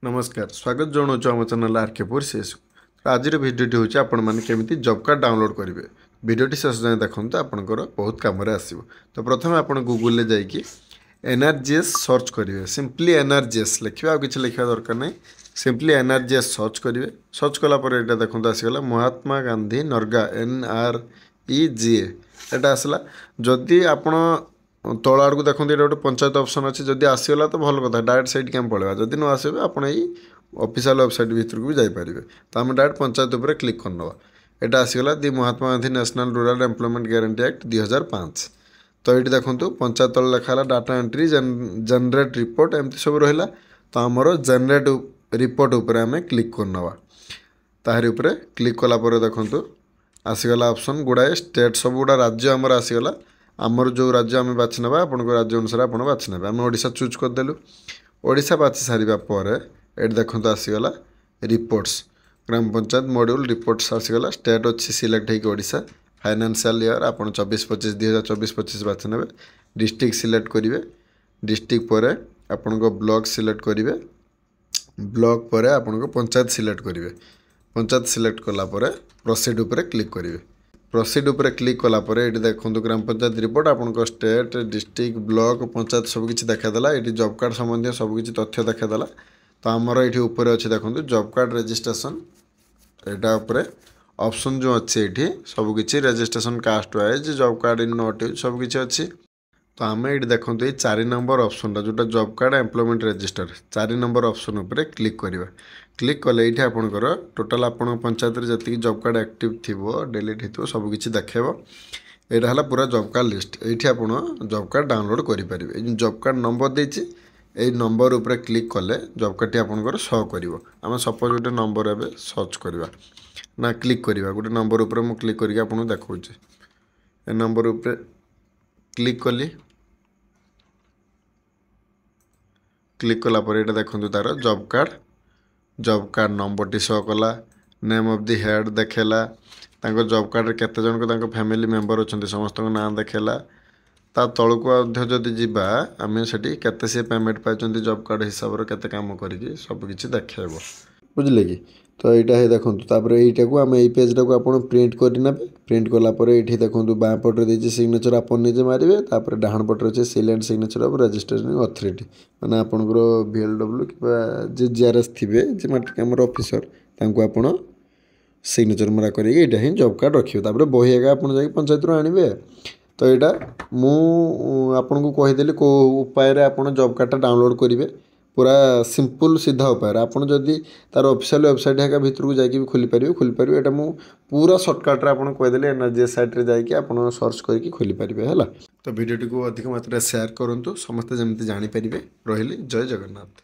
नमस्कार स्वागत जनाऊँ आम चैनल आरके प्रोसेस आज भिडियोटी हूँ आपण मैंने केमी जॉब कार्ड डाउनलोड करेंगे भिडियोटी शेष जाए देखो आपंकर बहुत कम आसो। तो प्रथम आप गूगल जाकि एनआरजीएस सर्च करेंगे सिंपली एनआरजीएस लिखे आ कि लिखा दरकार नहीं सिंपली एनआरजीएस सर्च करेंगे सर्च कलापर यहाँ देखो आसगला महात्मा गांधी नरगा NREGA यहाँ आसला जदि आपण तल आड़ को देखते ये गोटे पंचायत ऑप्शन अच्छे जदि आसगला तो भल कथा डायरेक्ट सैट क्या पड़ेगा जदि न आसबे आपड़ ऑफिशियल वेबसाइट भर को भी जापर तो आम डायरेक्ट पंचायत उपर क्लिक करनवा यहाँ आसगला the Mahatma Gandhi National Rural Employment Guarantee Act 2005 तो ये देखो पंचायत तल लिखा डाटा एंट्री जनरेट रिपोर्ट एमती सब रहा तो आमर जनरेट रिपोर्ट उपर आम क्लिक करनवा ताहरी उपरे क्लिक कलापर देखो आसगला ऑप्शन गुड़ाए स्टेट सब गुड़ा राज्य आमर आसगला आमर जो राज्य आम बाछि ना आपण राज्य अनुसार आप बाछि ने आम ओडिशा चूज करदेलु ओडिशा बाछि सारिबा परे एट देखो आसीगला रिपोर्ट्स ग्राम पंचायत मॉड्यूल रिपोर्ट्स आसीगला स्टेट अच्छी सिलेक्ट होगी ओडिशा फाइनेंशियल ईयर आप 24-25 2024-25 बाछि नेबे डिस्ट्रिक्ट सिलेक्ट करेंगे डिस्ट्रिक्ट पर आपण ब्लॉक सिलेक्ट करेंगे ब्लॉक पर आपण पंचायत सिलेक्ट करेंगे पंचायत सिलेक्ट कलापर प्रोसीड उपर क्लिक करेंगे प्रोसीड उपर क्लिक कलापर ये देखो ग्राम पंचायत रिपोर्ट आपन स्टेट डिस्ट्रिक्ट ब्लॉक पंचायत सबकि देखादेला ये जॉब कार्ड संबंधी सबकि तथ्य देखादेला तो आमर ये ऊपर अच्छे देखो जॉब कार्ड रजिस्ट्रेशन यहाँ उपर ऑप्शन जो अच्छे ये सबकि registration caste wise job card in not use सबकि अच्छी तो आम ये देखो ये 4 नंबर ऑप्शन जोटा job card employment register 4 number option उपर क्लिक करवा क्लिक कले ये आपंकर टोटाल आप पंचायत जी जॉब कार्ड एक्टिव थी डिलीट हो सबकि देखेब यहाँ है पूरा जॉब कार्ड लिस्ट ये आप जॉब कार्ड डाउनलोड करेंगे जॉब कार्ड नंबर देती यही नंबर उपर क्लिक कले जॉब कार्ड आपंकर शो कर आम सपोज गोटे नंबर ए सर्च करवा ना क्लिक करवा गोटे नंबर उपर मुझे क्लिक करके आपको देखा ए नंबर उपर क्लिक कली क्लिक कलापर ये देखो तार job card number T show कला नेम ऑफ द हेड देखेला जॉब कार्ड केते जन को फैमिली मेंबर अच्छा समस्त ना देखेला ता तलको जदि जीवा आम से केते सी पेमेंट पाई जॉब कार्ड हिसाब से केते काम करके सबकि देखेब बुझे कि तो यहाँ देखो तापर यहाँ को आम ये पेजटा को आप प्रिंट करने प्रिंट कलापर ये देखो बाँ पटे देती सिग्नेचर आप निजे मारे तापर डाण पटे अच्छे seal and signature of registration authority मैंने आपंकर VLW कि GRS थे जे आम ऑफिसर आप सिग्नेचर मरा करेंगे ही जॉब कार्ड रखिए तापर बही आगे आप पंचायत आणवे तो यहाँ मुझे कहीदेली कौ उपाय आप जॉब कार्डटा डाउनलोड करेंगे पूरा सिंपल सीधा उपाय आपड़ जदि तार ऑफिशियल वेबसाइट है भर को जाकि खोली पारे यहाँ मुझे पूरा सर्टकट्रे आपको कहीदेली एनआरजीएस साइट्रे जाकि आप सर्च करके खोली पारे है। तो भिडियोटी को अधिक मात्रा शेयर करूँ समस्ते जमी जापर रही जय जगन्नाथ।